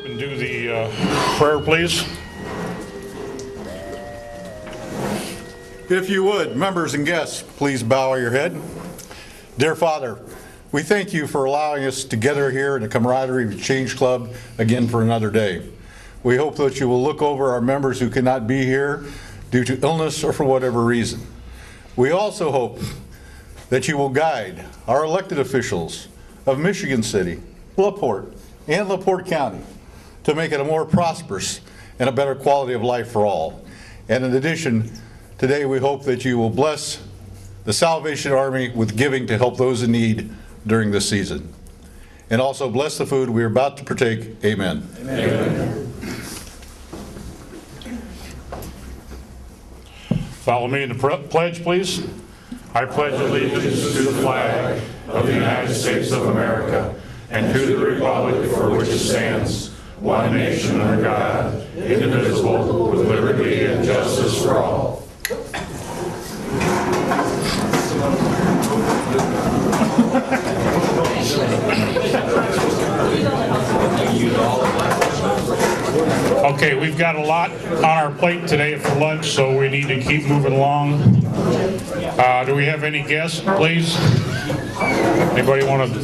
and do the prayer, please. If you would, members and guests, please bow your head. Dear Father, we thank you for allowing us to gather here in the camaraderie of Change Club again for another day. We hope that you will look over our members who cannot be here due to illness or for whatever reason. We also hope that you will guide our elected officials of Michigan City, LaPorte, and LaPorte County to make it a more prosperous and a better quality of life for all. And in addition, today we hope that you will bless the Salvation Army with giving to help those in need during this season. And also bless the food we are about to partake. Amen. Amen. Follow me in the pledge, please. I pledge allegiance to the flag of the United States of America and to the republic for which it stands, one nation under God, indivisible, with liberty and justice for all. Okay, we've got a lot on our plate today for lunch, so we need to keep moving along. Do we have any guests, please? Anybody want to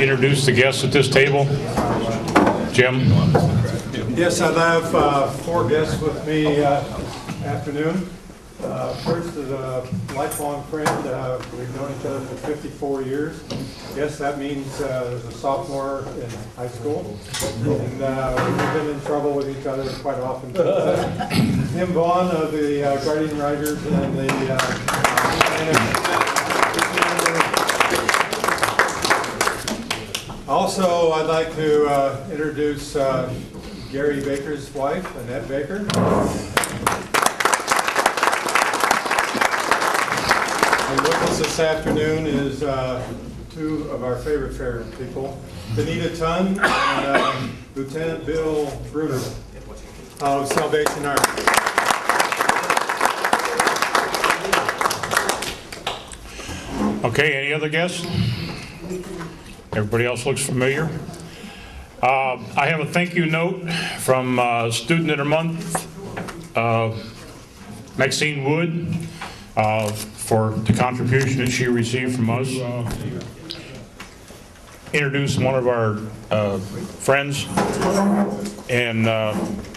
introduce the guests at this table? Jim? Yes, I have 4 guests with me afternoon. First is a lifelong friend. We've known each other for 54 years. Yes, that means there's a sophomore in high school. And we've been in trouble with each other quite often. Tim Vaughn of the Guardian Riders and the Also, I'd like to introduce Gary Baker's wife, Annette Baker. And with us this afternoon is 2 of our favorite people, Benita Tun and Lieutenant Bill Bruner of Salvation Army. Okay, any other guests? Everybody else looks familiar. I have a thank you note from Student of the Month, Maxine Wood, for the contribution that she received from us. Introduce one of our friends and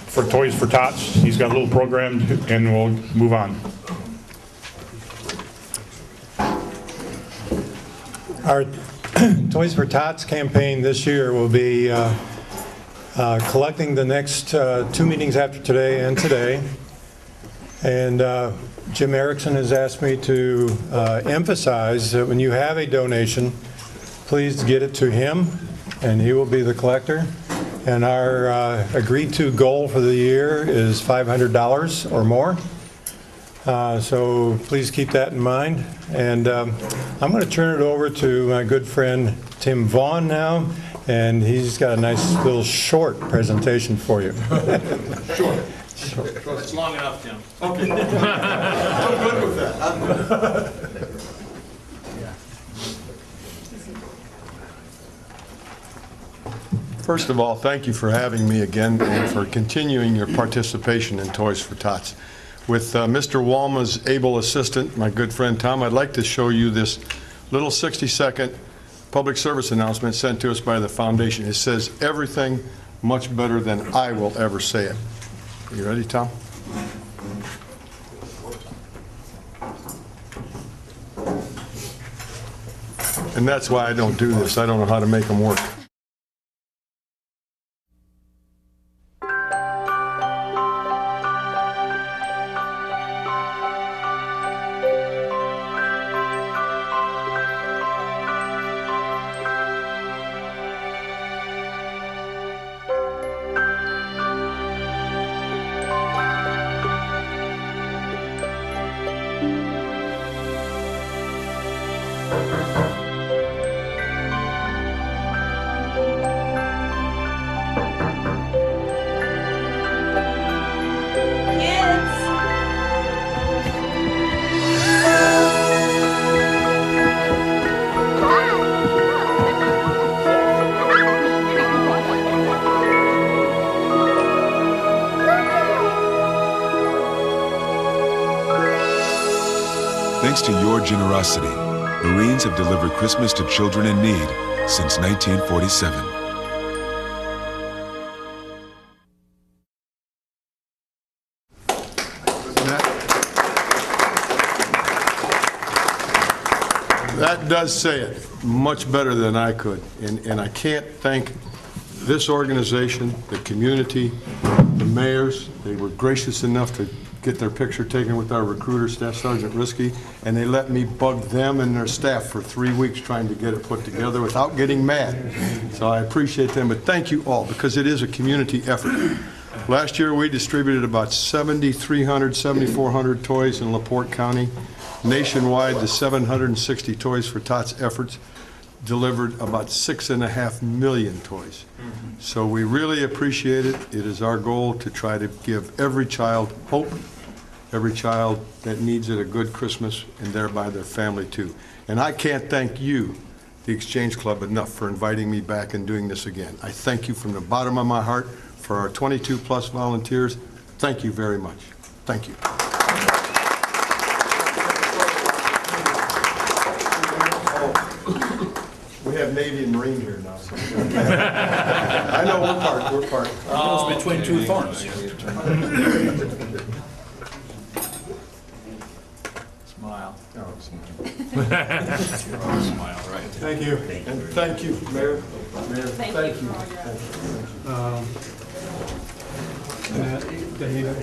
for Toys for Tots. He's got a little program and we'll move on. Our Toys for Tots campaign this year will be collecting the next 2 meetings after today and today. And Jim Erickson has asked me to emphasize that when you have a donation, please get it to him and he will be the collector. And our agreed to goal for the year is $500 or more. So please keep that in mind. And I'm going to turn it over to my good friend Tim Vaughn now, and he's got a nice little short presentation for you. Sure. It's long enough, Tim. Okay. I'm good with that. First of all, thank you for having me again and for continuing your participation in Toys for Tots. With Mr. Walma's able assistant, my good friend Tom, I'd like to show you this little 60-second public service announcement sent to us by the foundation. It says everything much better than I will ever say it. Are you ready, Tom? And that's why I don't do this. I don't know how to make them work. Thanks to your generosity, Marines have delivered Christmas to children in need since 1947. That does say it much better than I could. And I can't thank this organization, the community, the mayors. They were gracious enough to get their picture taken with our recruiter, Staff Sergeant Risky, and they let me bug them and their staff for 3 weeks trying to get it put together without getting mad. So I appreciate them, but thank you all, because it is a community effort. Last year, we distributed about 7,300, 7,400 toys in LaPorte County. Nationwide, the 760 Toys for Tots efforts delivered about 6.5 million toys. So we really appreciate it. It is our goal to try to give every child hope, every child that needs it a good Christmas, and thereby their family too. And I can't thank you, the Exchange Club, enough for inviting me back and doing this again. I thank you from the bottom of my heart. For our 22+ volunteers, thank you very much. Thank you. We have Navy and Marine here now. So I know we're part. It's between two thorns. Smile. Smile, right. Thank you. And thank you, Mayor. Thank you. Annette, Danita.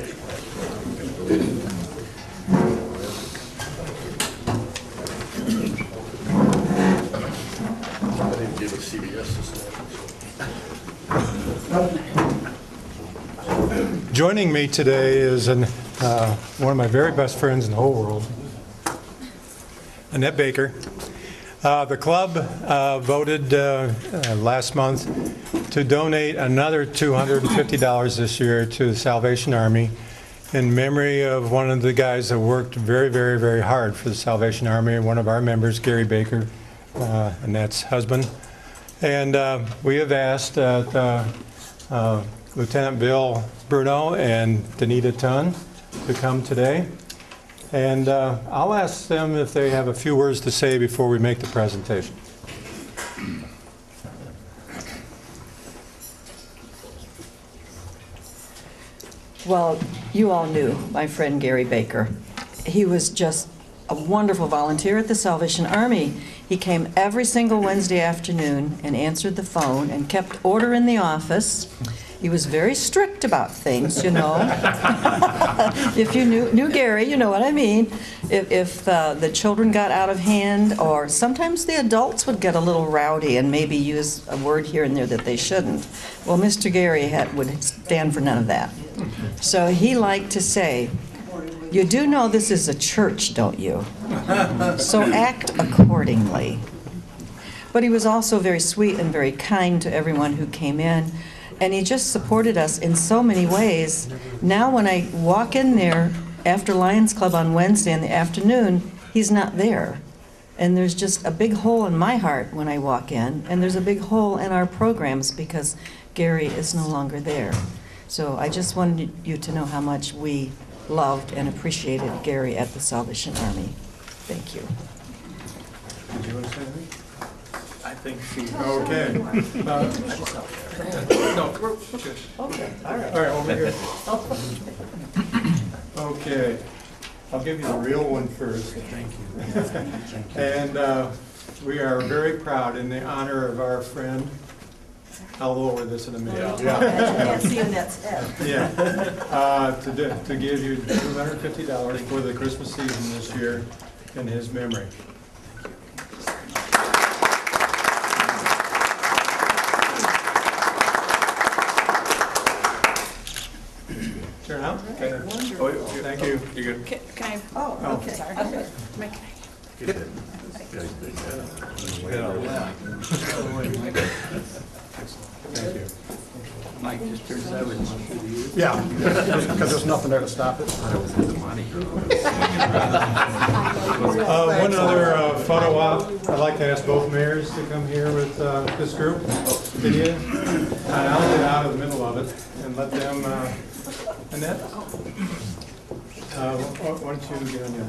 Joining me today is one of my very best friends in the whole world, Annette Baker. The club voted last month to donate another $250 this year to the Salvation Army in memory of one of the guys that worked very, very, very hard for the Salvation Army, one of our members, Gary Baker, Annette's husband. And we have asked Lieutenant Bill Bruno and Danita Tunn to come today. And I'll ask them if they have a few words to say before we make the presentation. Well, you all knew my friend Gary Baker. He was just a wonderful volunteer at the Salvation Army. He came every single Wednesday afternoon and answered the phone and kept order in the office. He was very strict about things, you know. If you knew Gary, you know what I mean. If the children got out of hand, or sometimes the adults would get a little rowdy and maybe use a word here and there that they shouldn't. Well, Mr. Gary would stand for none of that. So he liked to say, "You do know this is a church, don't you? So act accordingly." But he was also very sweet and very kind to everyone who came in. And he just supported us in so many ways. Now when I walk in there after Lions Club on Wednesday in the afternoon, he's not there. And there's just a big hole in my heart when I walk in, and there's a big hole in our programs because Gary is no longer there. So I just wanted you to know how much we loved and appreciated Gary at the Salvation Army. Thank you. Did you want to say anything? I think she. Okay. Okay, all right. All right, over here. Okay. I'll give you the real one first. Thank you. And we are very proud in the honor of our friend. I'll lower this in a minute. I can't see Annette's head. Yeah. To give you $250 for the Christmas season this year in his memory. Turn out? Okay. Thank you. You good? Can I? Oh, okay. Sorry. Mike. Thank you. Mike just turned 7. Yeah, because there's nothing there to stop it. One other photo op. I'd like to ask both mayors to come here with this group. Video. And I'll get out of the middle of it and let them, Annette? Why don't you get on your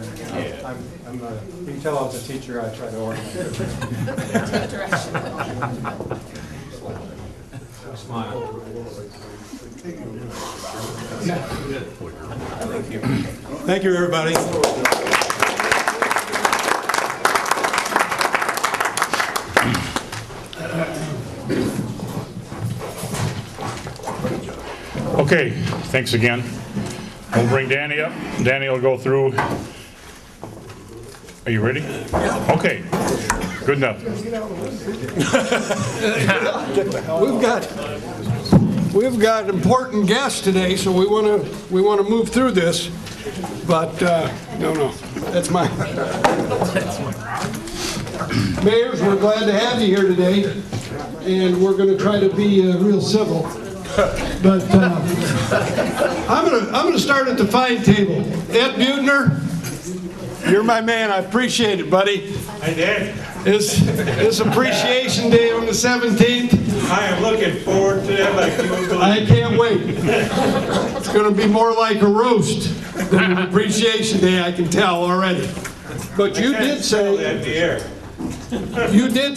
you can tell I was a teacher, I try to organize. Smile. Thank you, everybody. Okay, thanks again. We'll bring Danny up. Danny will go through. Are you ready? Okay, good enough. We've got important guests today, so we want to move through this. But no, that's my. Mayors, we're glad to have you here today, and we're going to try to be real civil. But I'm gonna start at the fine table. Ed Butner, you're my man. I appreciate it, buddy. I did. It's Appreciation Day on the 17th. I am looking forward to that like you will. I can't wait. It's going to be more like a roast than an Appreciation Day, I can tell already. But you did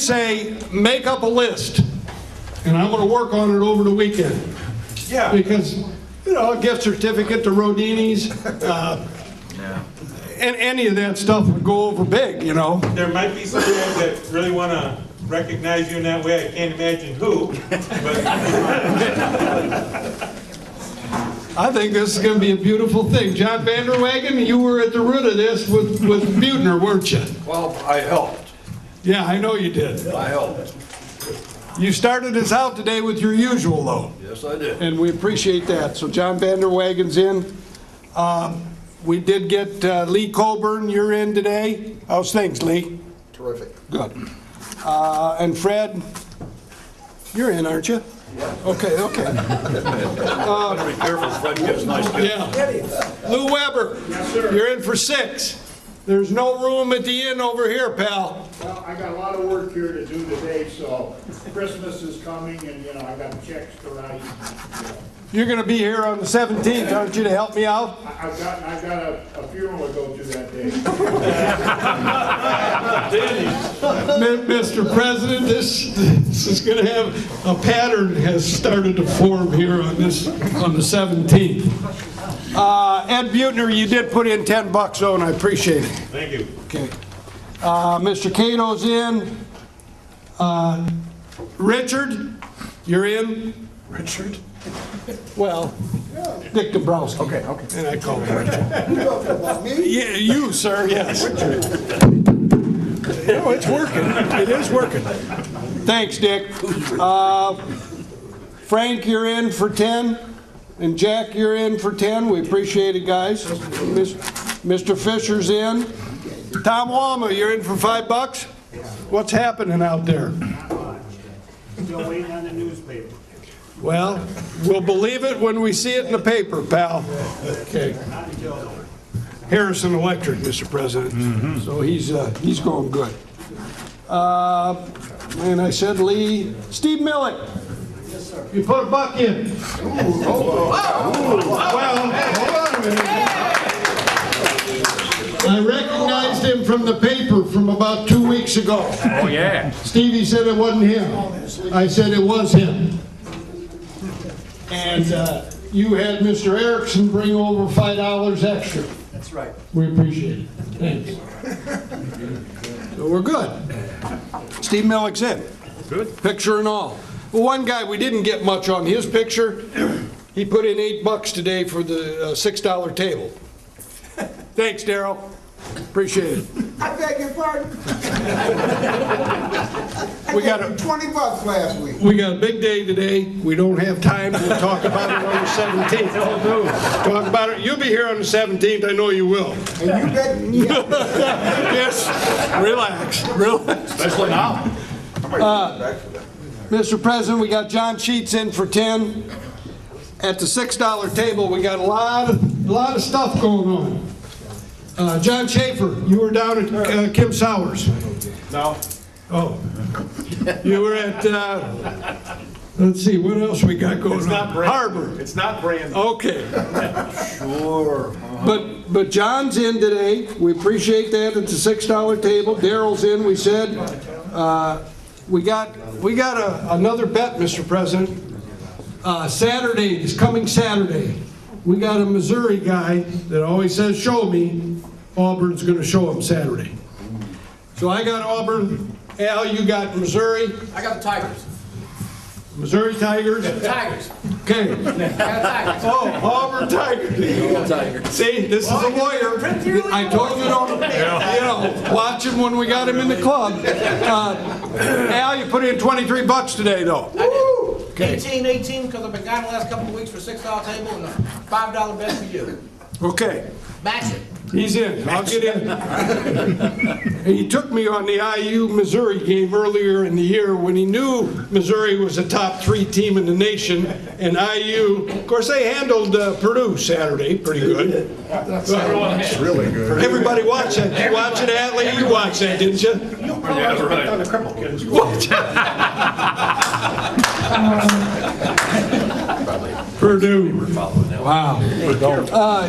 say make up a list, and I'm going to work on it over the weekend. Yeah. Because, a gift certificate to Rodini's, and any of that stuff would go over big, There might be some guys that really want to recognize you in that way. I can't imagine who. But I think this is going to be a beautiful thing. John Vanderwagen, you were at the root of this with Butner, weren't you? Well, I helped. Yeah, I know you did. I helped. You started us out today with your usual, though. Yes, I did. And we appreciate that. So John Vanderwagen's in. We did get Lee Colburn, you're in today. How's things, Lee? Terrific. Good. And Fred, you're in, aren't you? Yeah. Okay. Better be careful, Fred gets nice gifts. Yeah. Lou Weber, you're in for 6. There's no room at the inn over here, pal. Well, I got a lot of work here to do today, so Christmas is coming and, I got checks to write. You're going to be here on the 17th, aren't you, to help me out? I've got a funeral to go to that day. Mr. President, this is going to have a pattern has started to form here on the 17th. Ed Butner, you did put in $10 though, and I appreciate it. thank you. Okay. Mr. Cato's in. Richard, you're in. Richard? Well, Dick Dombrowski. Okay. And I call him Richard. You talking about me? Yeah, you, sir, yes. No, it's working. It is working. Thanks, Dick. Frank, you're in for 10. And Jack, you're in for 10. We appreciate it, guys. Mr. Fisher's in. Tom Walma, you're in for $5. What's happening out there? Still waiting on the newspaper. Well, we'll believe it when we see it in the paper, pal. Okay. Harrison Electric, Mr. President. So he's going good. And I said Lee. Steve Millick. Yes, sir. You put $1 in. Well, hold on a minute. I recognized him from the paper from about 2 weeks ago. Oh, yeah. Stevie said it wasn't him. I said it was him. And you had Mr. Erickson bring over $5 extra. That's right. We appreciate it. Thanks. So we're good. Steve Millick's in. Good. Picture and all. Well, one guy, we didn't get much on his picture. He put in $8 today for the $6 table. Thanks, Darryl. Appreciate it. I beg your pardon? We got $20 last week. We got a big day today. We don't have time. We'll talk about it on the 17th. Talk about it. You'll be here on the 17th. I know you will. And you bet. Yes. Relax. Especially now. Mr. President, we got John Sheets in for 10. At the $6 table, we got a lot of stuff going on. John Schaefer, you were down at Kim Sowers. No. Oh. You were at, let's see, what else we got going on? It's not brand. Harbor. It's not brand. Okay. Sure. But John's in today. We appreciate that. It's a $6 table. Daryl's in, we said. We got another bet, Mr. President. Saturday, this coming Saturday, we got a Missouri guy that always says, show me. Auburn's going to show him Saturday. So I got Auburn. Al, you got Missouri. I got the Tigers. Missouri Tigers. Tigers. Okay. I got Tigers. Oh, Auburn Tigers. See, this is a lawyer. I told you, watch him when we got him in the club. Al, you put in $23 today, though. Okay. 18, because I've been gone the last couple of weeks for $6 table and a $5 bet for you. Okay. Match it. He's in. I'll get in. He took me on the IU-Missouri game earlier in the year when he knew Missouri was a top 3 team in the nation, and IU, of course, they handled Purdue Saturday pretty good. That's really good. Everybody watched that. Did you watch it, Atlee? You watched that, didn't you? Yeah, right. On the cripple kids. Purdue. Wow.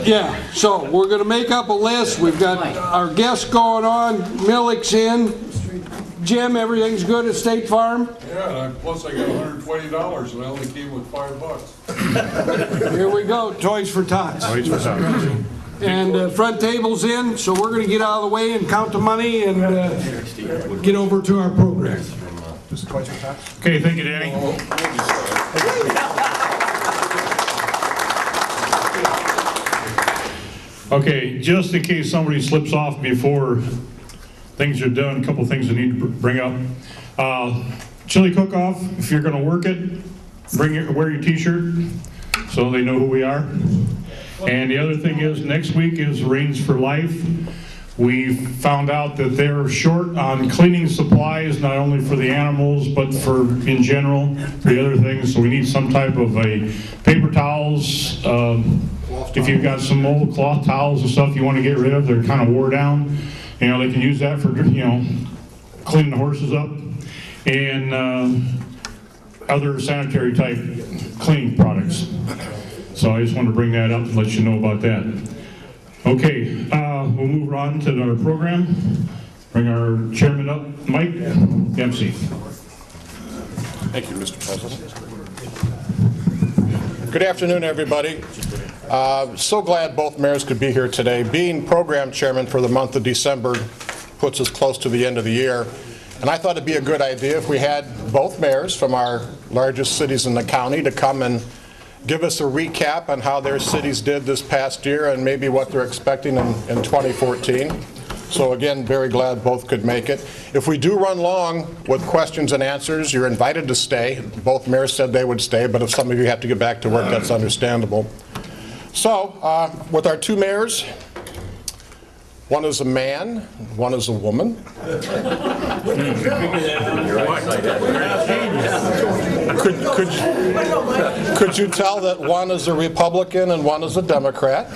Yeah, so we're going to make up a list. We've got our guests going on. Millick's in. Jim, everything's good at State Farm? Yeah, plus I got $120 and I only came with $5. Here we go, Toys for Tots. Toys for Tots. And front table's in, so we're going to get out of the way and count the money and get over to our program. Okay, thank you, Danny. Okay, just in case somebody slips off before things are done, a couple things I need to bring up. Chili cook-off, if you're going to work it, wear your t-shirt so they know who we are. And the other thing is, next week is Rains for Life. We found out that they're short on cleaning supplies, not only for the animals, but for, in general, for the other things. So we need some type of a paper towels. If you've got some old cloth towels and stuff you want to get rid of, they're kind of wore down. They can use that for, cleaning the horses up. And other sanitary type cleaning products. So I just wanted to bring that up and let you know about that. Okay, we'll move on to our program. Bring our chairman up, Mike Dempsey. Thank you, Mr. President. Good afternoon, everybody. So glad both mayors could be here today. Being program chairman for the month of December puts us close to the end of the year. And I thought it'd be a good idea if we had both mayors from our largest cities in the county to come and give us a recap on how their cities did this past year and maybe what they're expecting in 2014. So again, very glad both could make it. If we do run long with questions and answers, you're invited to stay. Both mayors said they would stay, but if some of you have to get back to work, that's understandable. So, with our two mayors, one is a man, one is a woman. Could you tell that one is a Republican and one is a Democrat?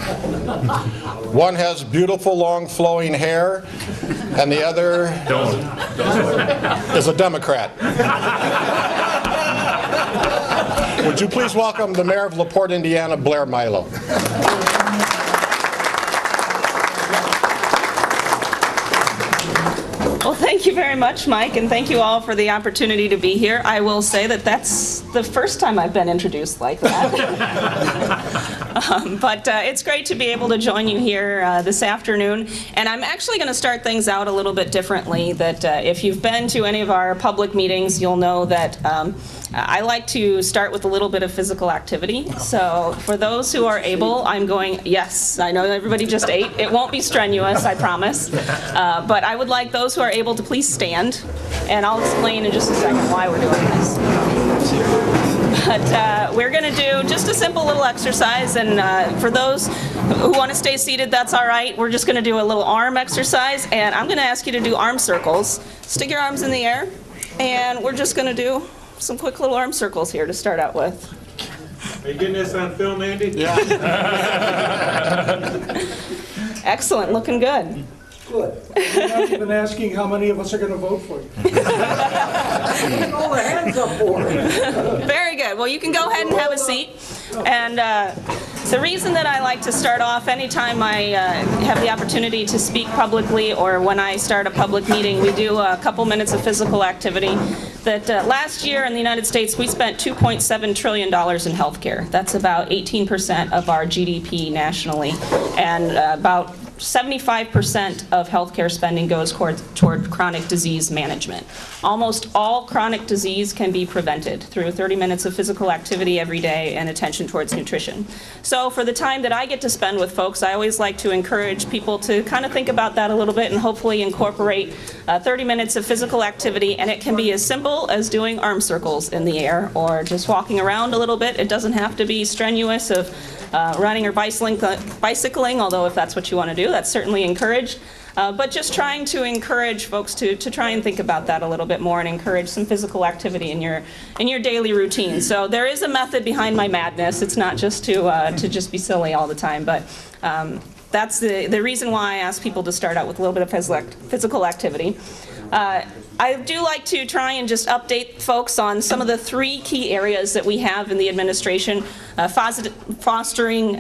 One has beautiful, long, flowing hair, and the other is a Democrat. Would you please welcome the mayor of LaPorte, Indiana, Blair Milo. Well, thank you very much, Mike, and thank you all for the opportunity to be here. I will say that that's the first time I've been introduced like that. But it's great to be able to join you here this afternoon. And I'm actually going to start things out a little bit differently, that if you've been to any of our public meetings, you'll know that I like to start with a little bit of physical activity. So for those who are able, I'm going, yes, I know everybody just ate. It won't be strenuous, I promise. But I would like those who are able to please stand, and I'll explain in just a second why we're doing this. But we're going to do just a simple little exercise, and for those who want to stay seated, that's all right. We're just going to do a little arm exercise, and I'm going to ask you to do arm circles. Stick your arms in the air, and we're just going to do some quick little arm circles here to start out with. Are you getting this on film, Andy? Yeah. Excellent, looking good. Good. You're not even asking how many of us are going to vote for you. All the hands up for it. Very good. Well, you can go ahead and have a seat. And the reason that I like to start off anytime I have the opportunity to speak publicly or when I start a public meeting, we do a couple minutes of physical activity. That last year in the United States, we spent $2.7 trillion in healthcare. That's about 18% of our GDP nationally, and about 75% of healthcare spending goes toward chronic disease management. Almost all chronic disease can be prevented through 30 minutes of physical activity every day and attention towards nutrition. So for the time that I get to spend with folks, I always like to encourage people to kind of think about that a little bit and hopefully incorporate 30 minutes of physical activity, and it can be as simple as doing arm circles in the air or just walking around a little bit. It doesn't have to be strenuous of running or bicycling, although if that's what you want to do, that's certainly encouraged. But just trying to encourage folks to try and think about that a little bit more and encourage some physical activity in your daily routine. So there is a method behind my madness. It's not just to just be silly all the time, but that's the reason why I ask people to start out with a little bit of physical activity. I do like to try and just update folks on some of the 3 key areas that we have in the administration, fostering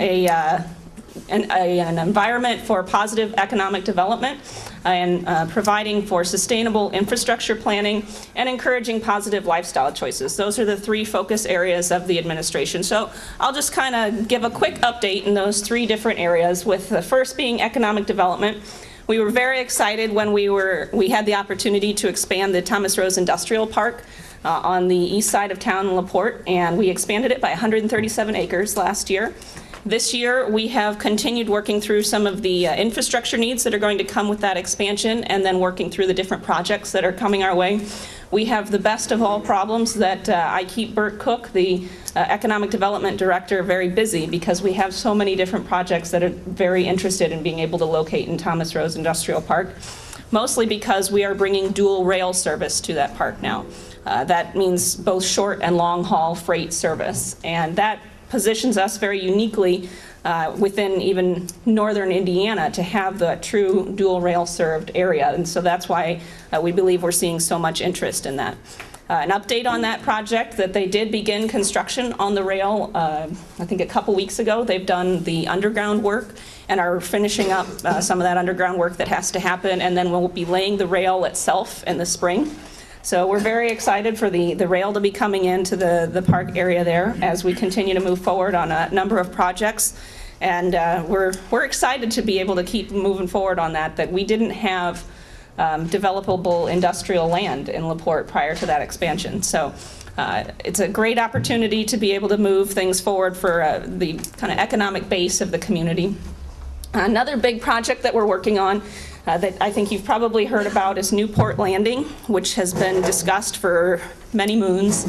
an environment for positive economic development, and providing for sustainable infrastructure planning, and encouraging positive lifestyle choices. Those are the 3 focus areas of the administration. So I'll just kind of give a quick update in those 3 different areas, with the first being economic development. We were very excited when we had the opportunity to expand the Thomas Rose Industrial Park on the east side of town in LaPorte, and we expanded it by 137 acres last year. This year, we have continued working through some of the infrastructure needs that are going to come with that expansion, and then working through the different projects that are coming our way. We have the best of all problems that I keep Bert Cook, the Economic Development Director, very busy, because we have so many different projects that are very interested in being able to locate in Thomas Rose Industrial Park, mostly because we are bringing dual rail service to that park now. That means both short and long haul freight service, and that positions us very uniquely within even northern Indiana to have the true dual rail served area, and so that's why we believe we're seeing so much interest in that. An update on that project, that they did begin construction on the rail I think a couple weeks ago. They've done the underground work and are finishing up some of that underground work that has to happen, and then we'll be laying the rail itself in the spring. So we're very excited for the rail to be coming into the park area there as we continue to move forward on a number of projects. And we're excited to be able to keep moving forward on that we didn't have developable industrial land in LaPorte prior to that expansion. So it's a great opportunity to be able to move things forward for the kind of economic base of the community. Another big project that we're working on that I think you've probably heard about is Newport Landing, which has been discussed for many moons.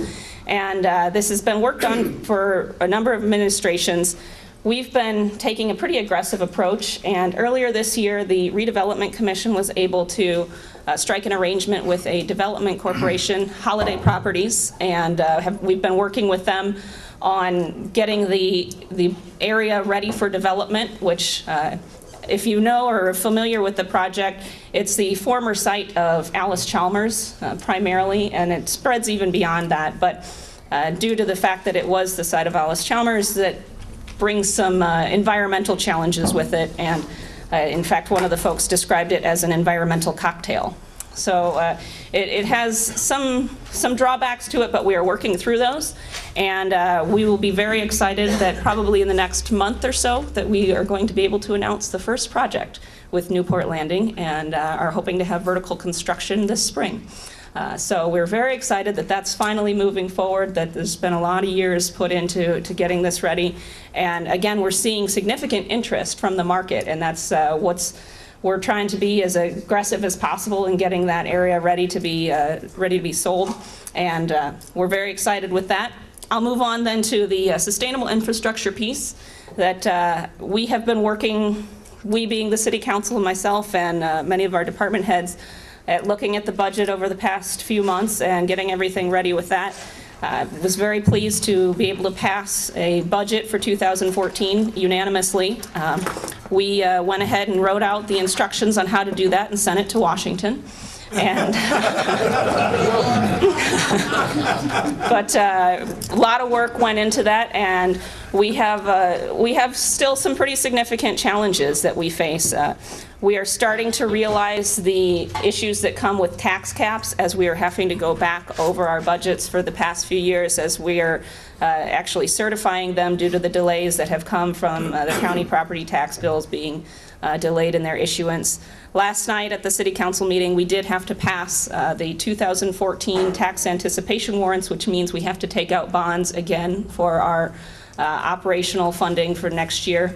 And this has been worked on for a number of administrations. We've been taking a pretty aggressive approach, and earlier this year, the Redevelopment Commission was able to strike an arrangement with a development corporation, Holiday Properties, and we've been working with them on getting the area ready for development, which if you know or are familiar with the project, it's the former site of Alice Chalmers primarily, and it spreads even beyond that. But due to the fact that it was the site of Alice Chalmers, that brings some environmental challenges with it. And in fact, one of the folks described it as an environmental cocktail. So it has some drawbacks to it, but we are working through those. And we will be very excited that probably in the next month or so that we are going to be able to announce the first project with Newport Landing, and are hoping to have vertical construction this spring. So we're very excited that that's finally moving forward, that there's been a lot of years put into getting this ready. And again, we're seeing significant interest from the market, and that's we're trying to be as aggressive as possible in getting that area ready to be sold, and we're very excited with that. I'll move on then to the sustainable infrastructure piece that we have been working, we being the City Council and myself and many of our department heads, at looking at the budget over the past few months and getting everything ready with that. Was very pleased to be able to pass a budget for 2014 unanimously. We went ahead and wrote out the instructions on how to do that and sent it to Washington. And but a lot of work went into that, and we have still some pretty significant challenges that we face. We are starting to realize the issues that come with tax caps as we are having to go back over our budgets for the past few years, as we are actually certifying them due to the delays that have come from the county property tax bills being delayed in their issuance. Last night at the City Council meeting, we did have to pass the 2014 tax anticipation warrants, which means we have to take out bonds again for our operational funding for next year.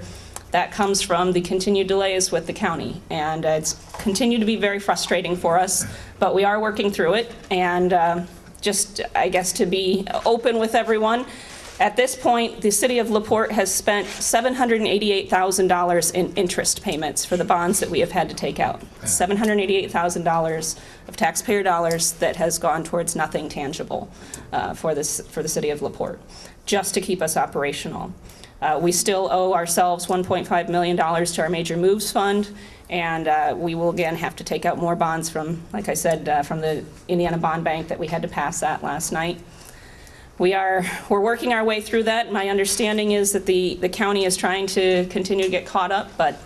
That comes from the continued delays with the county, and it's continued to be very frustrating for us, but we are working through it. And just, I guess, to be open with everyone, at this point, the city of LaPorte has spent $788,000 in interest payments for the bonds that we have had to take out. $788,000 of taxpayer dollars that has gone towards nothing tangible for the city of LaPorte, just to keep us operational. We still owe ourselves $1.5 million to our Major Moves Fund, and we will again have to take out more bonds from, like I said, from the Indiana Bond Bank that we had to pass that last night. We're working our way through that. My understanding is that the county is trying to continue to get caught up, but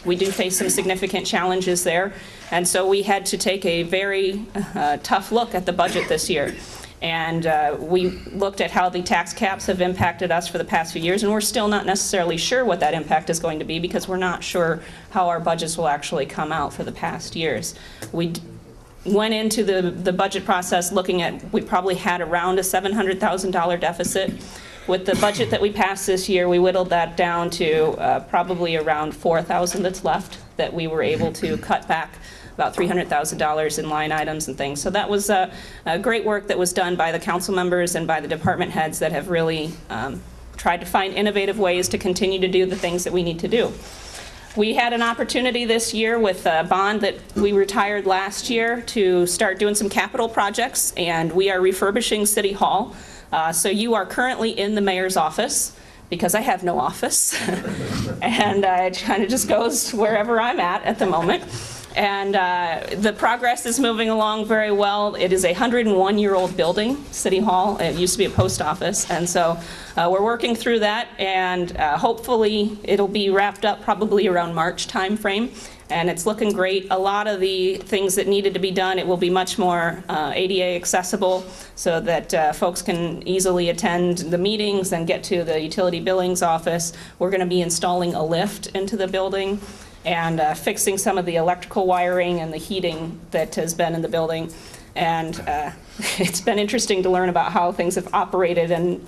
we do face some significant challenges there. And so we had to take a very tough look at the budget this year. And we looked at how the tax caps have impacted us for the past few years, and we're still not necessarily sure what that impact is going to be, because we're not sure how our budgets will actually come out for the past years. We went into the budget process looking at, we probably had around a $700,000 deficit. With the budget that we passed this year, we whittled that down to probably around $4,000 that's left, that we were able to cut back about $300,000 in line items and things. So that was a great work that was done by the council members and by the department heads that have really tried to find innovative ways to continue to do the things that we need to do. We had an opportunity this year with a bond that we retired last year to start doing some capital projects, and we are refurbishing City Hall. So you are currently in the mayor's office, because I have no office, and it kind of just goes wherever I'm at the moment. And the progress is moving along very well. It is a 101-year-old building, City Hall. It used to be a post office, and so we're working through that, and hopefully it'll be wrapped up probably around March time frame, and it's looking great. A lot of the things that needed to be done, it will be much more ADA accessible, so that folks can easily attend the meetings and get to the utility billings office. We're going to be installing a lift into the building, and fixing some of the electrical wiring and the heating that has been in the building. And it's been interesting to learn about how things have operated. And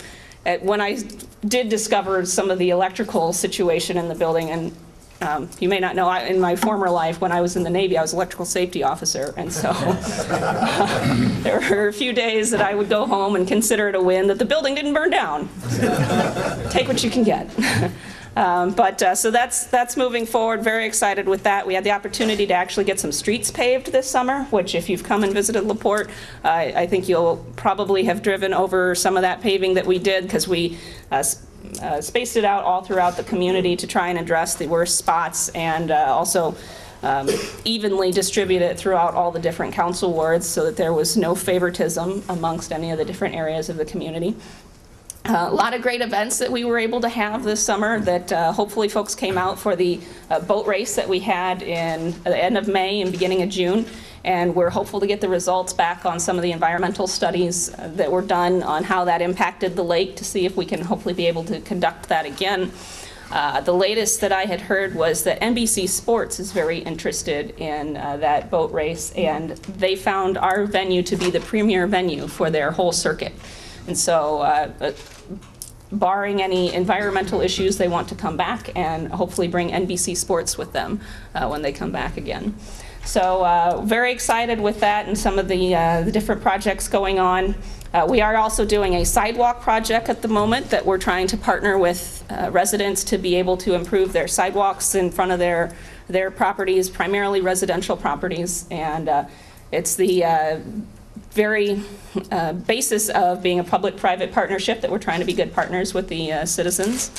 when I did discover some of the electrical situation in the building, and you may not know, in my former life, when I was in the Navy, I was electrical safety officer. And so there were a few days that I would go home and consider it a win that the building didn't burn down. Take what you can get. So that's moving forward. Very excited with that. We had the opportunity to actually get some streets paved this summer, which if you've come and visited LaPorte, I think you'll probably have driven over some of that paving that we did, because we spaced it out all throughout the community to try and address the worst spots, and also evenly distribute it throughout all the different council wards so that there was no favoritism amongst any of the different areas of the community. A lot of great events that we were able to have this summer that hopefully folks came out for the boat race that we had in the end of May and beginning of June. And we're hopeful to get the results back on some of the environmental studies that were done on how that impacted the lake, to see if we can hopefully be able to conduct that again. The latest that I had heard was that NBC Sports is very interested in that boat race, and they found our venue to be the premier venue for their whole circuit. And so barring any environmental issues, they want to come back and hopefully bring NBC Sports with them when they come back again. So very excited with that and some of the different projects going on. We are also doing a sidewalk project at the moment that we're trying to partner with residents to be able to improve their sidewalks in front of their properties, primarily residential properties. And it's the very basis of being a public-private partnership that we're trying to be good partners with the citizens.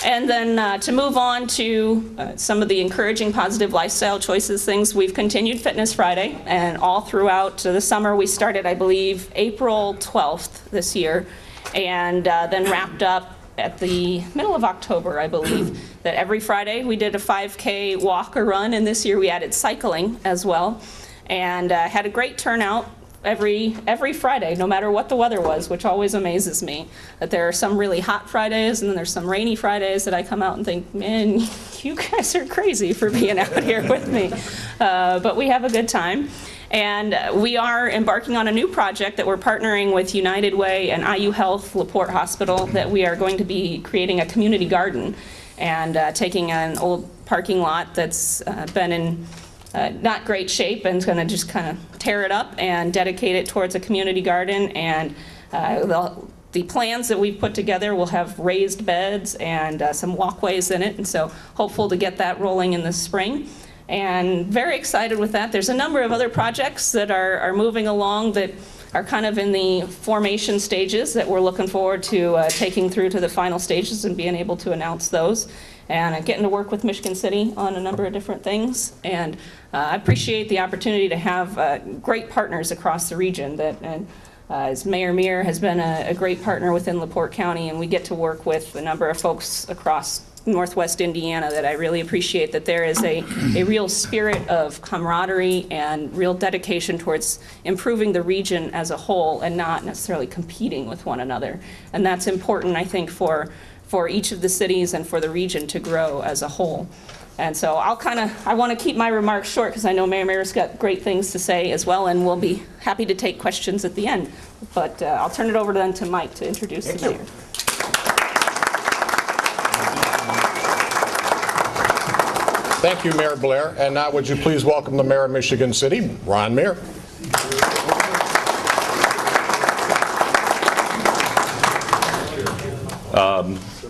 And then to move on to some of the encouraging positive lifestyle choices things, we've continued Fitness Friday, and all throughout the summer we started, I believe, April 12th this year, and then wrapped up at the middle of October, I believe, that every Friday we did a 5K walk or run, and this year we added cycling as well, and had a great turnout every Friday, no matter what the weather was, which always amazes me, that there are some really hot Fridays and then there's some rainy Fridays that I come out and think, man, you guys are crazy for being out here with me. But we have a good time. And we are embarking on a new project that we're partnering with United Way and IU Health LaPorte Hospital, that we are going to be creating a community garden and taking an old parking lot that's been in not great shape, and going to just kind of tear it up and dedicate it towards a community garden. And the plans that we've put together will have raised beds and some walkways in it, and so hopeful to get that rolling in the spring. And very excited with that. There's a number of other projects that are moving along that are kind of in the formation stages that we're looking forward to taking through to the final stages and being able to announce those. And getting to work with Michigan City on a number of different things. And I appreciate the opportunity to have great partners across the region. As Mayor Meer has been a great partner within LaPorte County, and we get to work with a number of folks across Northwest Indiana that I really appreciate, that there is a real spirit of camaraderie and real dedication towards improving the region as a whole and not necessarily competing with one another. And that's important, I think, for each of the cities and for the region to grow as a whole. And so I want to keep my remarks short because I know Mayor Meer's got great things to say as well, and we'll be happy to take questions at the end. But I'll turn it over then to Mike to introduce the mayor. Thank you, Mayor Blair. And now would you please welcome the Mayor of Michigan City, Ron Meer.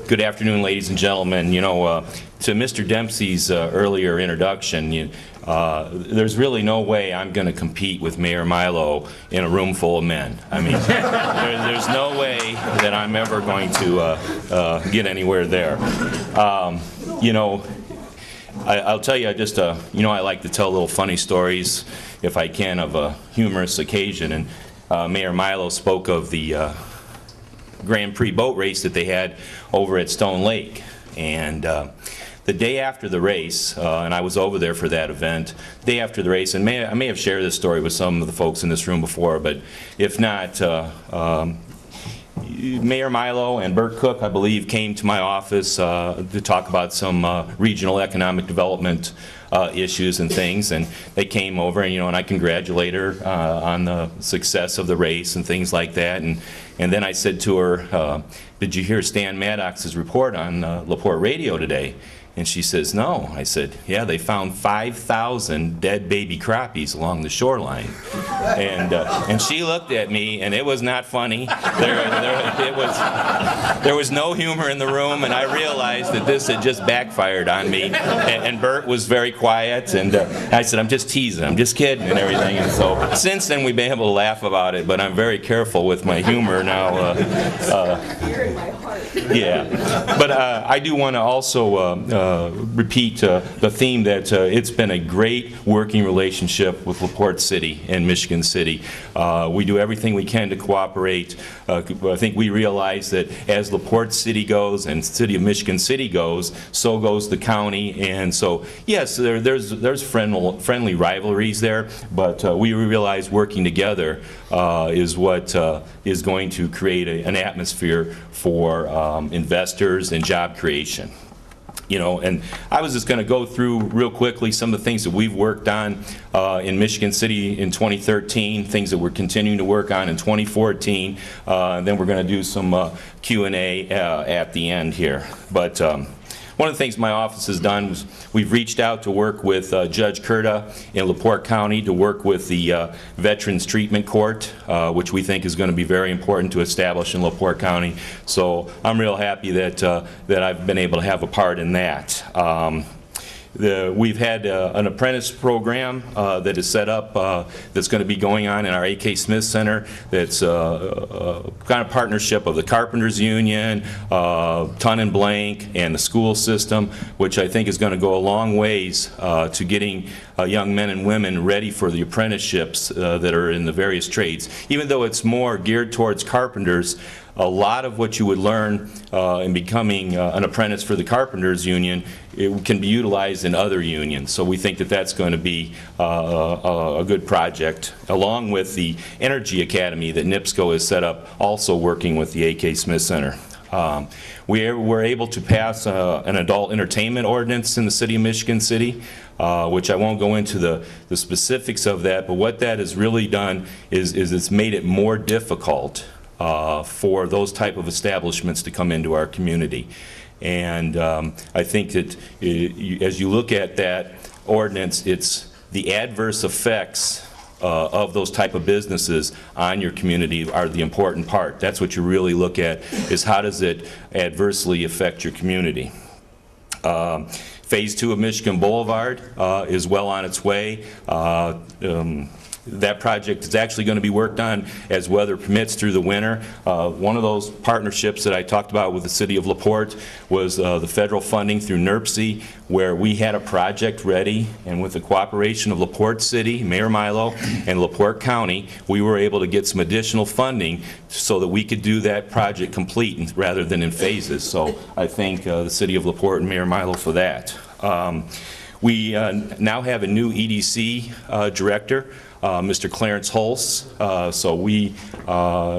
Good afternoon, ladies and gentlemen. You know, to Mr. Dempsey's earlier introduction, there's really no way I'm going to compete with Mayor Milo in a room full of men. I mean, there's no way that I'm ever going to get anywhere there. You know, I'll tell you, you know, I like to tell little funny stories, if I can, of a humorous occasion. And Mayor Milo spoke of the Grand Prix boat race that they had over at Stone Lake. And the day after the race, and I was over there for that event, the day after the race, and I may have shared this story with some of the folks in this room before, but if not, Mayor Milo and Bert Cook, I believe, came to my office to talk about some regional economic development issues and things, and they came over, and and I congratulated her on the success of the race and things like that, and then I said to her, did you hear Stan Maddox's report on LaPorte Radio today? And she says, no. I said, yeah, they found 5,000 dead baby crappies along the shoreline. And she looked at me, and it was not funny. There was no humor in the room, and I realized that this had just backfired on me. And Bert was very quiet, and I said, I'm just teasing, I'm just kidding, and everything. And so since then, we've been able to laugh about it, but I'm very careful with my humor now. You're in my heart. Yeah, but I do want to also repeat the theme that it's been a great working relationship with LaPorte City and Michigan City. We do everything we can to cooperate. I think we realize that as LaPorte City goes and City of Michigan City goes, so goes the county. And so, yes, there's friendly rivalries there, but we realize working together is what is going to create an atmosphere for investors and job creation. And I was just going to go through real quickly some of the things that we've worked on in Michigan City in 2013, things that we're continuing to work on in 2014, and then we're going to do some Q&A at the end here. But one of the things my office has done was we've reached out to work with Judge Curta in LaPorte County to work with the Veterans Treatment Court, which we think is going to be very important to establish in LaPorte County. So I'm real happy that I've been able to have a part in that. We've had an apprentice program that is set up that's going to be going on in our A.K. Smith Center. That's kind of partnership of the Carpenters Union, Ton and Blank, and the school system, which I think is going to go a long ways to getting young men and women ready for the apprenticeships that are in the various trades. Even though it's more geared towards carpenters, a lot of what you would learn in becoming an apprentice for the Carpenters Union, it can be utilized in other unions. So we think that that's going to be a good project, along with the Energy Academy that NIPSCO has set up, also working with the A.K. Smith Center. We were able to pass an adult entertainment ordinance in the city of Michigan City, which I won't go into the specifics of that, but what that has really done is it's made it more difficult for those type of establishments to come into our community. And I think that as you look at that ordinance, it's the adverse effects of those type of businesses on your community are the important part. That's what you really look at, is how does it adversely affect your community. Phase 2 of Michigan Boulevard is well on its way. That project is actually going to be worked on as weather permits through the winter. One of those partnerships that I talked about with the city of LaPorte was the federal funding through NERC, where we had a project ready, and with the cooperation of LaPorte City, Mayor Milo, and LaPorte County, we were able to get some additional funding so that we could do that project complete rather than in phases. So I thank the city of LaPorte and Mayor Milo for that. We now have a new EDC director, Mr. Clarence Hulse.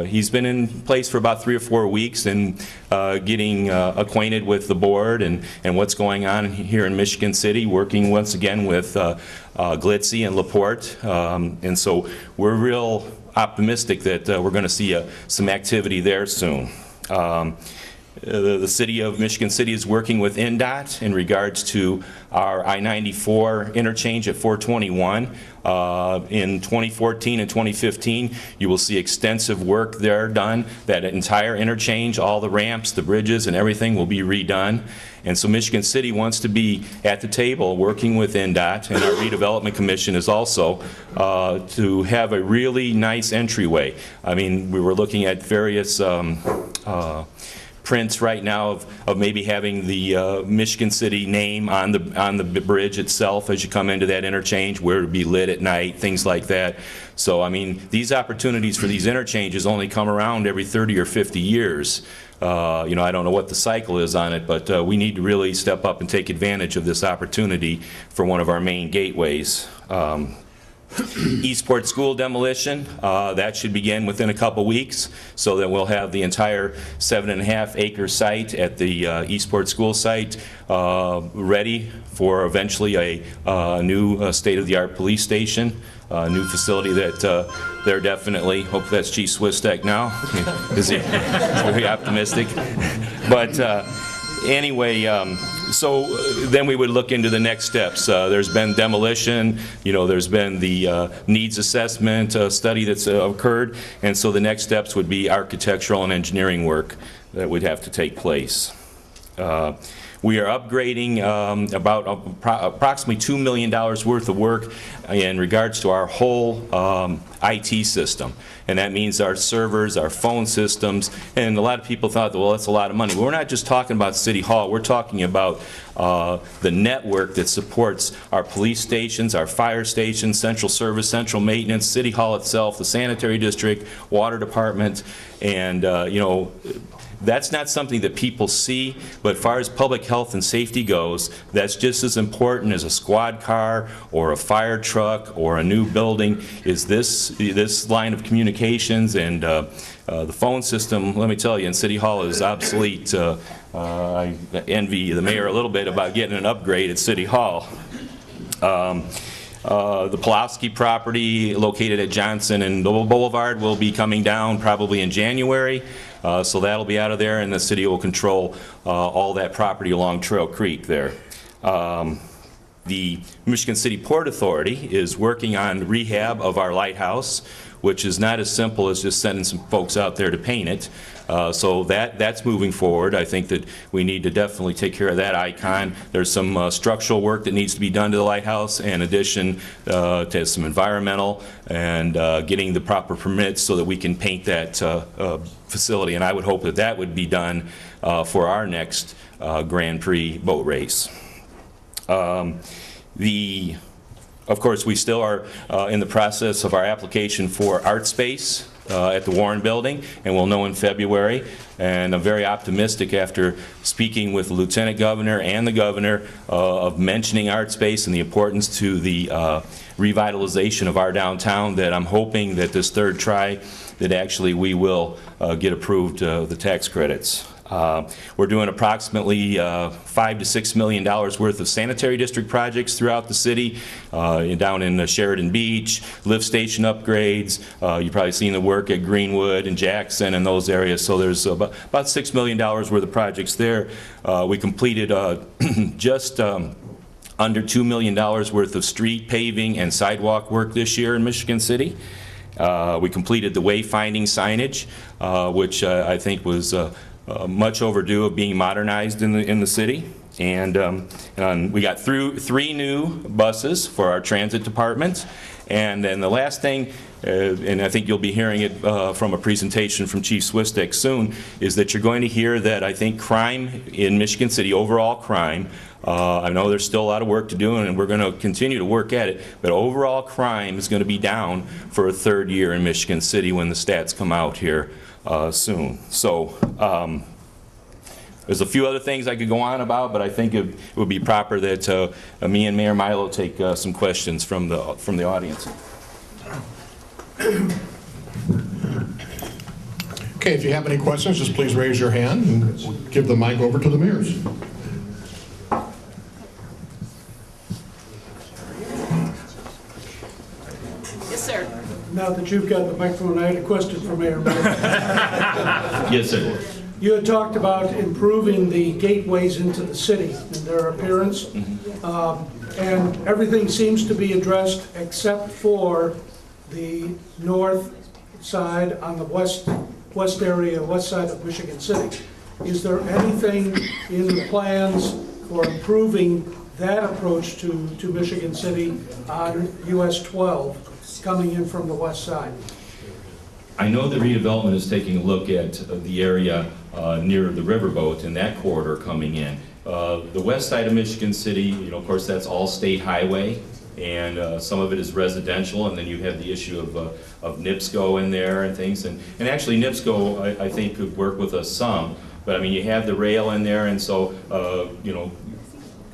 He's been in place for about 3 or 4 weeks and getting acquainted with the board and what's going on here in Michigan City, working once again with Glitzy and LaPorte. And so we're real optimistic that we're going to see some activity there soon. The city of Michigan City is working with NDOT in regards to our I-94 interchange at 421. In 2014 and 2015, you will see extensive work there done. That entire interchange, all the ramps, the bridges, and everything will be redone. And so Michigan City wants to be at the table working with NDOT, and our redevelopment commission is also to have a really nice entryway. I mean, we were looking at various prints right now of maybe having the Michigan City name on the bridge itself as you come into that interchange, where it would be lit at night, things like that. So I mean, these opportunities for these interchanges only come around every 30 or 50 years. You know, I don't know what the cycle is on it, but we need to really step up and take advantage of this opportunity for one of our main gateways. Eastport School demolition, that should begin within a couple weeks, so that we'll have the entire 7.5-acre site at the Eastport School site ready for eventually a new state-of-the-art police station, a new facility that they're definitely, hope that's Chief Swistek now, because he's very optimistic. But anyway, so then we would look into the next steps. There's been demolition, you know, there's been the needs assessment study that's occurred, and so the next steps would be architectural and engineering work that would have to take place. We are upgrading approximately $2 million worth of work in regards to our whole IT system. And that means our servers, our phone systems, and a lot of people thought, well, that's a lot of money. But we're not just talking about City Hall, we're talking about the network that supports our police stations, our fire stations, central service, central maintenance, City Hall itself, the sanitary district, water department, and you know, that's not something that people see, but as far as public health and safety goes, that's just as important as a squad car or a fire truck or a new building, is this line of communications. And the phone system, let me tell you, in City Hall is obsolete. I envy the mayor a little bit about getting an upgrade at City Hall. The Pulaski property located at Johnson and Boulevard will be coming down probably in January. So that'll be out of there, and the city will control all that property along Trail Creek there. The Michigan City Port Authority is working on rehab of our lighthouse. which is not as simple as just sending some folks out there to paint it. So that's moving forward. I think that we need to definitely take care of that icon. There's some structural work that needs to be done to the lighthouse, in addition to some environmental and getting the proper permits so that we can paint that facility. And I would hope that that would be done for our next Grand Prix boat race. Of course, we still are in the process of our application for art space at the Warren Building, and we'll know in February. And I'm very optimistic after speaking with the Lieutenant Governor and the Governor of mentioning art space and the importance to the revitalization of our downtown, that I'm hoping that this third try that actually we will get approved the tax credits. We're doing approximately $5 to $6 million worth of sanitary district projects throughout the city, down in Sheridan Beach, lift station upgrades. You've probably seen the work at Greenwood and Jackson and those areas. So there's about $6 million worth of projects there. We completed just under $2 million worth of street paving and sidewalk work this year in Michigan City. We completed the wayfinding signage, which I think was much overdue of being modernized in the city. And we got through 3 new buses for our transit department. And then the last thing, and I think you'll be hearing it from a presentation from Chief Swistek soon, is that you're going to hear that I think crime in Michigan City, overall crime, I know there's still a lot of work to do, and we're going to continue to work at it, but overall crime is going to be down for a 3rd year in Michigan City when the stats come out here soon. So there's a few other things I could go on about, but I think it would be proper that me and Mayor Milo take some questions from the audience. Okay, if you have any questions, just please raise your hand and we'll give the mic over to the mayors. Yes, sir. Now that you've got the microphone, I had a question for Mayor Miller. Yes, sir. You had talked about improving the gateways into the city and their appearance. And everything seems to be addressed except for the north side on the west side of Michigan City. Is there anything in the plans for improving that approach to Michigan City on US 12 coming in from the west side? I know the redevelopment is taking a look at the area near the riverboat and that corridor coming in. The west side of Michigan City, of course, that's all state highway, and some of it is residential, and then you have the issue of NIPSCO in there and things. And actually, NIPSCO, I think, could work with us some, but I mean, you have the rail in there, and so,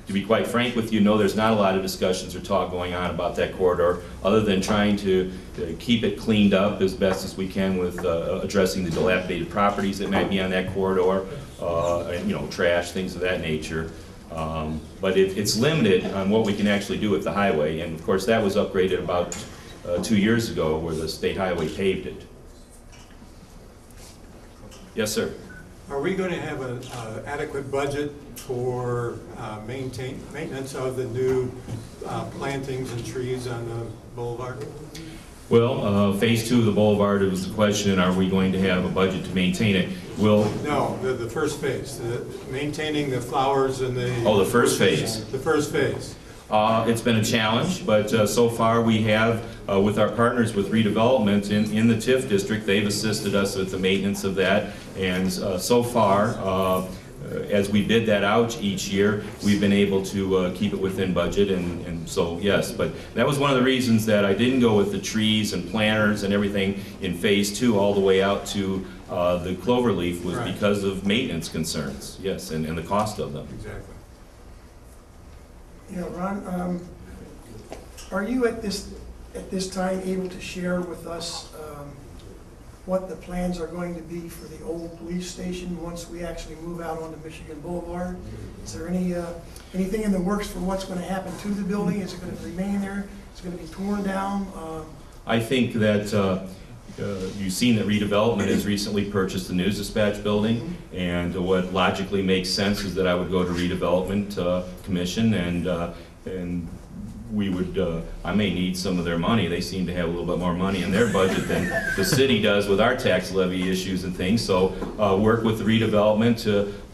to be quite frank with you, no, there's not a lot of discussions or talk going on about that corridor, other than trying to keep it cleaned up as best as we can with addressing the dilapidated properties that might be on that corridor, and, trash, things of that nature. But it's limited on what we can actually do with the highway, and of course that was upgraded about 2 years ago where the state highway paved it. Yes, sir. Are we going to have an adequate budget for maintenance of the new plantings and trees on the boulevard? Well, phase 2 of the boulevard, it was the question, are we going to have a budget to maintain it? No, the first phase, maintaining the flowers and the... Oh, the first phase. The first phase. It's been a challenge, but so far we have, with our partners with redevelopment in the TIF district, they've assisted us with the maintenance of that, and so far, as we bid that out each year, we've been able to keep it within budget, and so yes, but that was one of the reasons that I didn't go with the trees and planters and everything in phase 2 all the way out to the cloverleaf was right. Because of maintenance concerns, yes, and the cost of them. Exactly. Yeah, Ron, are you at this time able to share with us what the plans are going to be for the old police station once we actually move out onto Michigan Boulevard? Is there anything in the works for what's going to happen to the building? Is it going to remain there? Is it going to be torn down? I think that you've seen that redevelopment has recently purchased the News Dispatch building, and what logically makes sense is that I would go to redevelopment commission and we would, I may need some of their money. They seem to have a little bit more money in their budget than the city does with our tax levy issues and things. So work with the redevelopment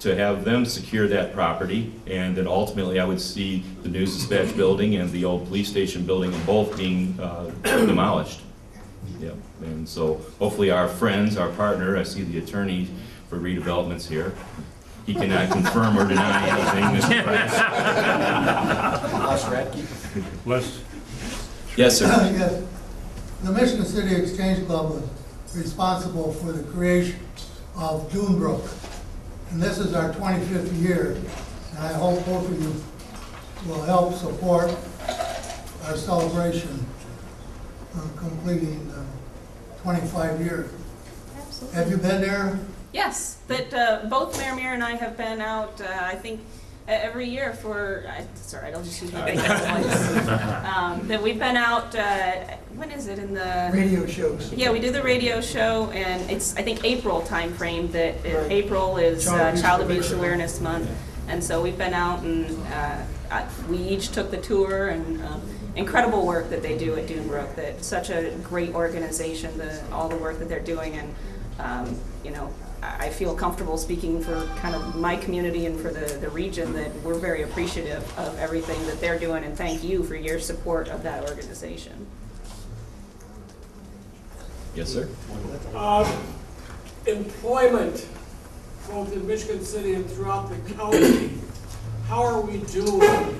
to have them secure that property, and then ultimately I would see the news dispatch building and the old police station building both being demolished. Yep. And so hopefully our friends, our partner, I see the attorney for redevelopments here. He cannot confirm or deny anything, Mr. Price. Les? Yes, sir. Yes. The Michigan City Exchange Club was responsible for the creation of Dunebrook. And this is our 25th year. And I hope both of you will help support our celebration of completing 25 years. Absolutely. Have you been there? Yes, that both Mayor Meer and I have been out, I think, every year for, sorry, I'll just use my big voice. That we've been out, when is it, in the... Radio shows. Yeah, we do the radio show, and it's, I think, April timeframe, that April is Child Abuse Awareness Month. And so we've been out, and we each took the tour, and incredible work that they do at Dunebrook, that such a great organization, all the work that they're doing, and you know, I feel comfortable speaking for kind of my community and for the region that we're very appreciative of everything that they're doing, and thank you for your support of that organization. Yes, sir. Employment, both in Michigan City and throughout the county, how are we doing?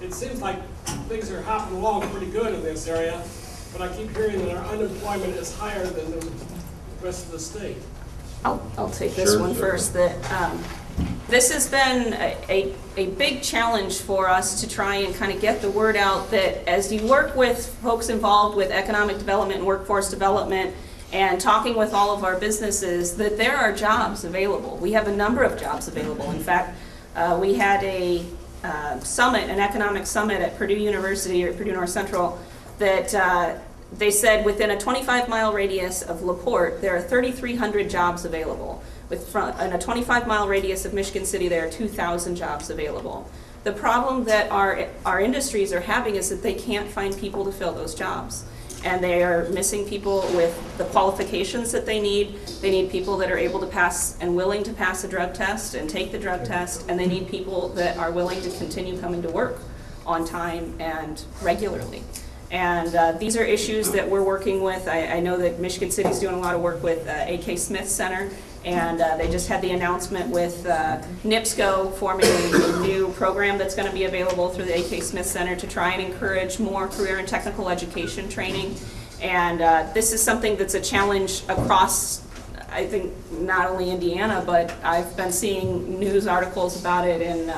It seems like things are hopping along pretty good in this area, but I keep hearing that our unemployment is higher than the rest of the state. I'll take this one first. That this has been a big challenge for us to try and kind of get the word out that as you work with folks involved with economic development and workforce development and talking with all of our businesses, that there are jobs available. We have a number of jobs available. In fact, we had a summit, an economic summit at Purdue University or Purdue North Central that they said within a 25-mile radius of LaPorte, there are 3,300 jobs available. In a 25-mile radius of Michigan City, there are 2,000 jobs available. The problem that our industries are having is that they can't find people to fill those jobs. And they are missing people with the qualifications that they need. They need people that are able to pass and willing to pass a drug test and take the drug test. And they need people that are willing to continue coming to work on time and regularly. And these are issues that we're working with. I know that Michigan City's doing a lot of work with A.K. Smith Center, and they just had the announcement with NIPSCO forming a new program that's going to be available through the A.K. Smith Center to try and encourage more career and technical education training. And this is something that's a challenge across, I think, not only Indiana, but I've been seeing news articles about it in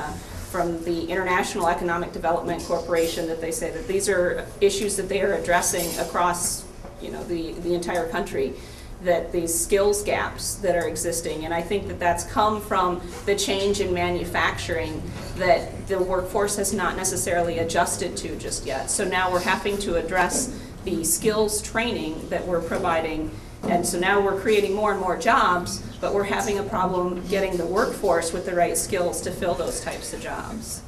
from the International Economic Development Corporation, that they say that these are issues that they are addressing across, you know, the entire country, that these skills gaps that are existing. And I think that that's come from the change in manufacturing that the workforce has not necessarily adjusted to just yet. So now we're having to address the skills training that we're providing. And so now we're creating more and more jobs, but we're having a problem getting the workforce with the right skills to fill those types of jobs.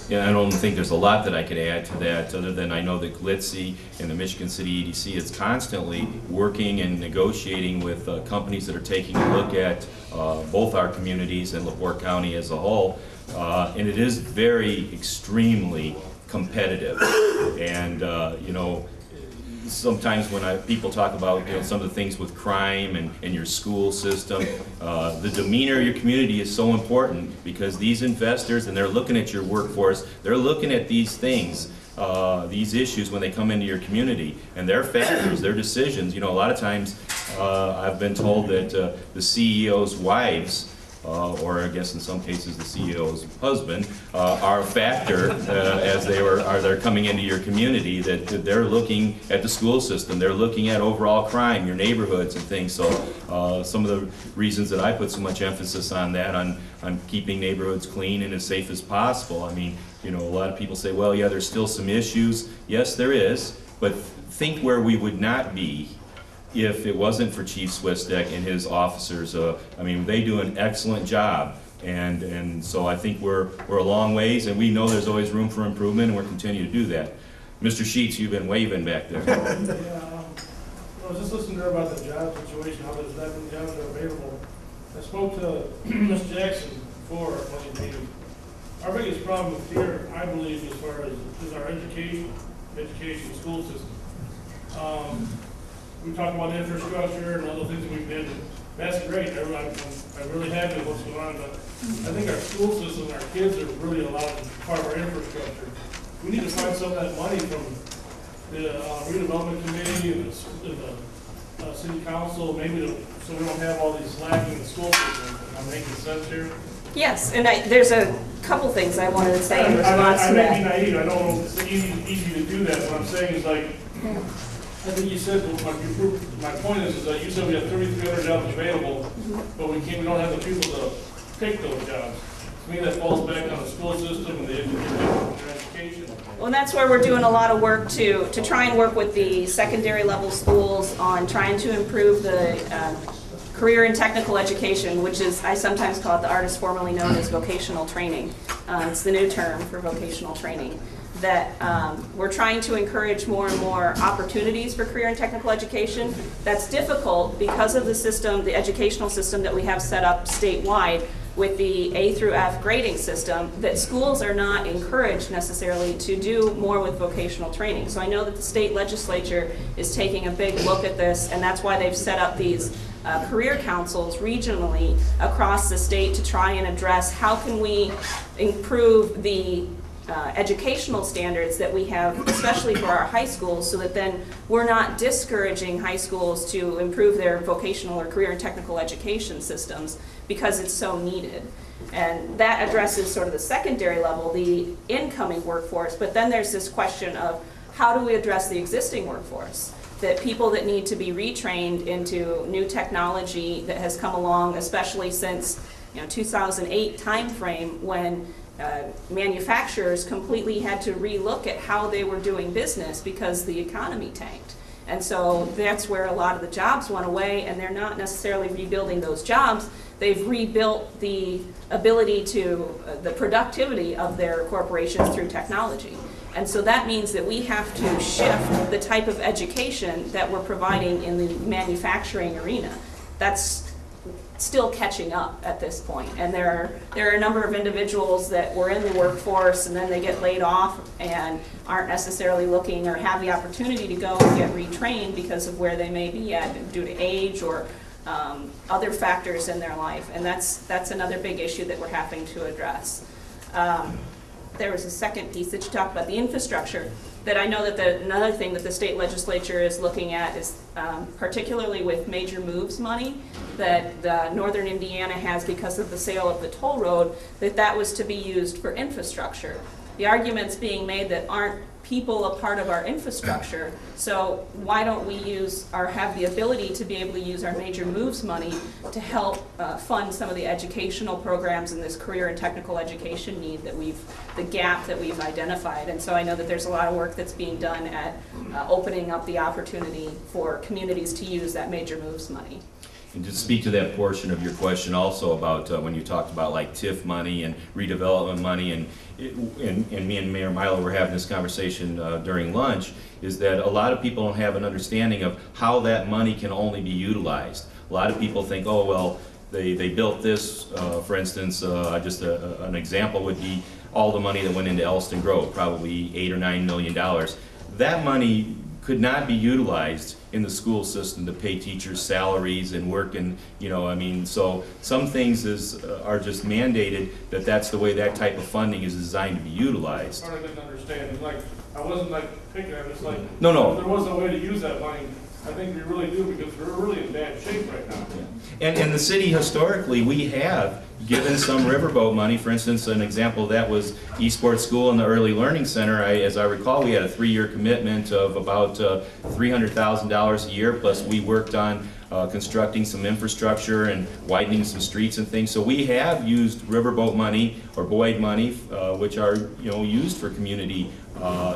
Yeah, I don't think there's a lot that I could add to that, other than I know that Glitzy and the Michigan City EDC is constantly working and negotiating with companies that are taking a look at both our communities and LaPorte County as a whole. And it is very extremely competitive. And, you know, sometimes when people talk about, you know, some of the things with crime and your school system, the demeanor of your community is so important, because these investors, and they're looking at your workforce, they're looking at these things, these issues when they come into your community, and their factors, their decisions. You know, a lot of times I've been told that the CEO's wives, or I guess in some cases the CEO's husband, are a factor as they're coming into your community, that they're looking at the school system, they're looking at overall crime, your neighborhoods and things. So some of the reasons that I put so much emphasis on that, on keeping neighborhoods clean and as safe as possible. I mean, you know, a lot of people say, well, yeah, there's still some issues. Yes, there is, but think where we would not be if it wasn't for Chief Swistek and his officers. I mean, they do an excellent job And so I think we're a long ways, and we know there's always room for improvement, and we're continuing to do that. Mr. Sheets, you've been waving back there. I was just listening to her about the job situation, how there's that many jobs are available. I spoke to Ms. Jackson before when we meeting. Our biggest problem here, I believe, as far as is our education school system. We talk about infrastructure and other things that we've been. That's great. I'm really happy with what's going on, but I think our school system, our kids are really a lot of part of our infrastructure. We need to find some of that money from the redevelopment committee and the city council, maybe so we don't have all these lacking in the school system. Am I making sense here? Yes, and there's a couple things I wanted to say in response to that. I may be naive. I don't know if it's easy to do that. What I'm saying is like, I think you said, my point is that you said we have 3,300 jobs available, but we don't have the people to take those jobs. To me, that falls back on the school system and the education. Well, and that's where we're doing a lot of work to try and work with the secondary level schools on trying to improve the career and technical education, which is, I sometimes call it the artist formerly known as vocational training. It's the new term for vocational training. That we're trying to encourage more and more opportunities for career and technical education. That's difficult because of the system, the educational system that we have set up statewide with the A through F grading system, that schools are not encouraged necessarily to do more with vocational training. So I know that the state legislature is taking a big look at this, and that's why they've set up these career councils regionally across the state to try and address how can we improve the educational standards that we have, especially for our high schools, so that then we're not discouraging high schools to improve their vocational or career and technical education systems because it's so needed. And that addresses sort of the secondary level, the incoming workforce, but then there's this question of how do we address the existing workforce? That people that need to be retrained into new technology that has come along, especially since 2008 timeframe when manufacturers completely had to relook at how they were doing business because the economy tanked. And so that's where a lot of the jobs went away, and they're not necessarily rebuilding those jobs. They've rebuilt the ability to, the productivity of their corporations through technology. And so that means that we have to shift the type of education that we're providing in the manufacturing arena. That's still catching up at this point. And there are a number of individuals that were in the workforce and then they get laid off and aren't necessarily looking or have the opportunity to go and get retrained because of where they may be at due to age or other factors in their life. And that's another big issue that we're having to address. There was a second piece that you talked about, the infrastructure, that I know that another thing that the state legislature is looking at is particularly with major moves money that Northern Indiana has because of the sale of the toll road, that was to be used for infrastructure. The argument's being made that aren't people a part of our infrastructure, so why don't we use or have the ability to be able to use our major moves money to help fund some of the educational programs in this career and technical education need that the gap that we've identified. And so I know that there's a lot of work that's being done at opening up the opportunity for communities to use that major moves money. And to speak to that portion of your question also about when you talked about like TIF money and redevelopment money, and me and Mayor Milo were having this conversation during lunch, is that a lot of people don't have an understanding of how that money can only be utilized. A lot of people think, oh, well, they built this, for instance, just an example would be all the money that went into Elston Grove, probably $8 or $9 million. That money could not be utilized in the school system to pay teachers' salaries and work, and so some things are just mandated that that's the way that type of funding is designed to be utilized. I didn't understand. I wasn't picking it. It's like No. If there was a way to use that money, I think we really do, because we're really in bad shape right now. And in the city historically, we have given some riverboat money. For instance, an example of that was Eastport School and the Early Learning Center. As I recall, we had a 3-year commitment of about $300,000 a year, plus we worked on constructing some infrastructure and widening some streets and things. So we have used riverboat money or Boyd money, which are used for community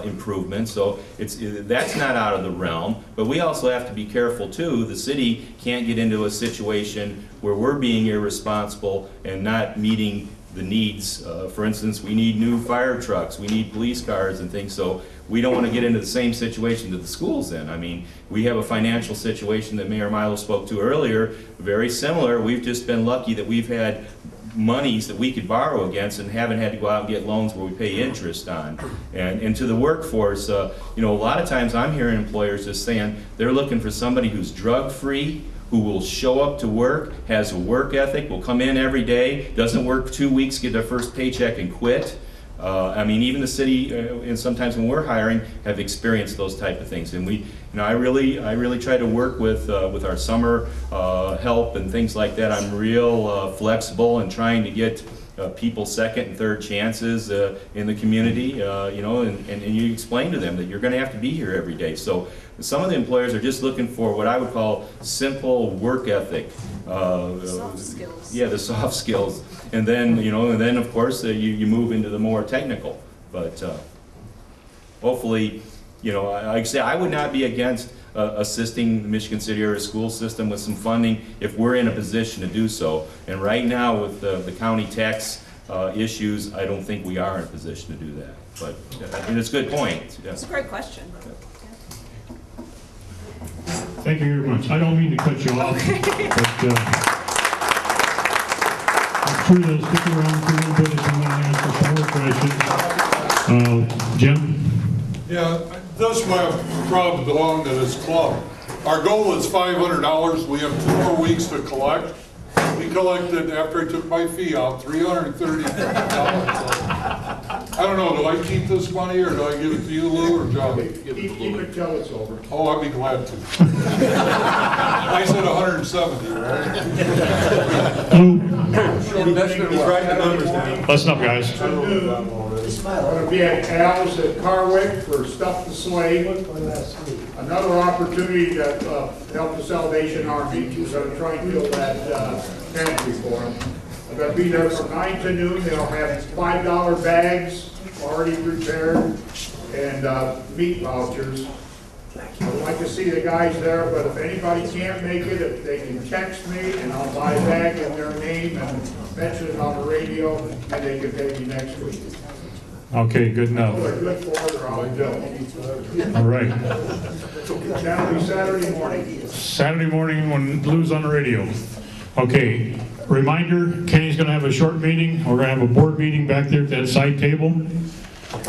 improvement. So that's not out of the realm. But we also have to be careful too. The city can't get into a situation where we're being irresponsible and not meeting the needs. For instance, we need new fire trucks, we need police cars and things, so we don't want to get into the same situation that the school's in. I mean, we have a financial situation that Mayor Milo spoke to earlier, very similar. We've just been lucky that we've had monies that we could borrow against and haven't had to go out and get loans where we pay interest on. And to the workforce, a lot of times I'm hearing employers just saying they're looking for somebody who's drug-free, who will show up to work, has a work ethic, will come in every day, doesn't work 2 weeks, get their first paycheck and quit. I mean, even the city, and sometimes when we're hiring, have experienced those type of things. And I really try to work with our summer help and things like that. I'm real flexible and trying to get people second and third chances in the community, and you explain to them that you're going to have to be here every day. So some of the employers are just looking for what I would call simple work ethic. Soft skills. Yeah, the soft skills. And then, of course, you move into the more technical. But hopefully, like I say, I would not be against assisting the Michigan City area school system with some funding if we're in a position to do so. And right now, with the county tax issues, I don't think we are in a position to do that. But I mean, it's a good point. Yeah. It's a great question. Thank you very much. I don't mean to cut you off, but I'm sure you'll stick around for a little bit if you want to answer some more questions. Jim? Yeah, that's why I'm proud to belong to this club. Our goal is $500. We have 2 more weeks to collect. We collected, after I took my fee out, $330. I don't know, do I keep this money or do I give it to you, Lou, or John? Keep it till it's over. Oh, I'd be glad to. I said 170, right? Listen up, guys. I'm going to be at Al's at Carwick for Stuff the Slave. Another opportunity to help the Salvation Army. So I'm trying to build that pantry for them. I'm going to be there from 9 to noon. They'll have $5 bags already prepared and meat vouchers. I'd like to see the guys there, but if anybody can't make it, if they can text me and I'll buy a bag in their name and mention it on the radio, and they can pay me next week. Okay, good enough. They're good for it, or I'll bill. All right. That'll be Saturday morning. Saturday morning when Lou's on the radio. Okay, reminder, Kenny's going to have a short meeting. We're going to have a board meeting back there at that side table.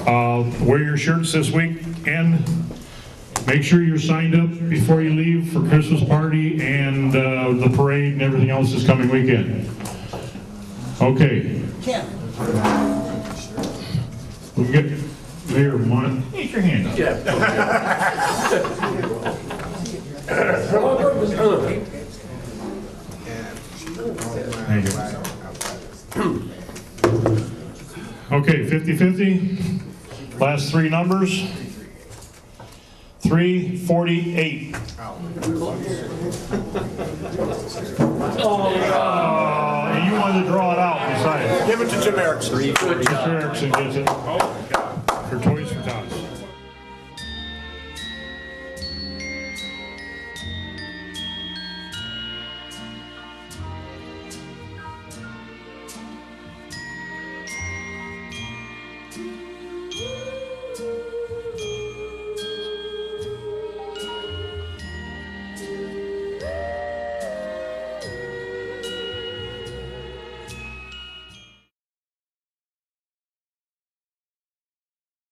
Wear your shirts this week and make sure you're signed up before you leave for Christmas party and the parade and everything else this coming weekend. Okay. Ken. We'll get Mayor, raise your hand up. Yeah. Thank you. Okay, 50-50. Last 3 numbers. 348. And you wanted to draw it out besides. Give it to Jim Erickson. Jim Erickson gets it. For Toys for Tots.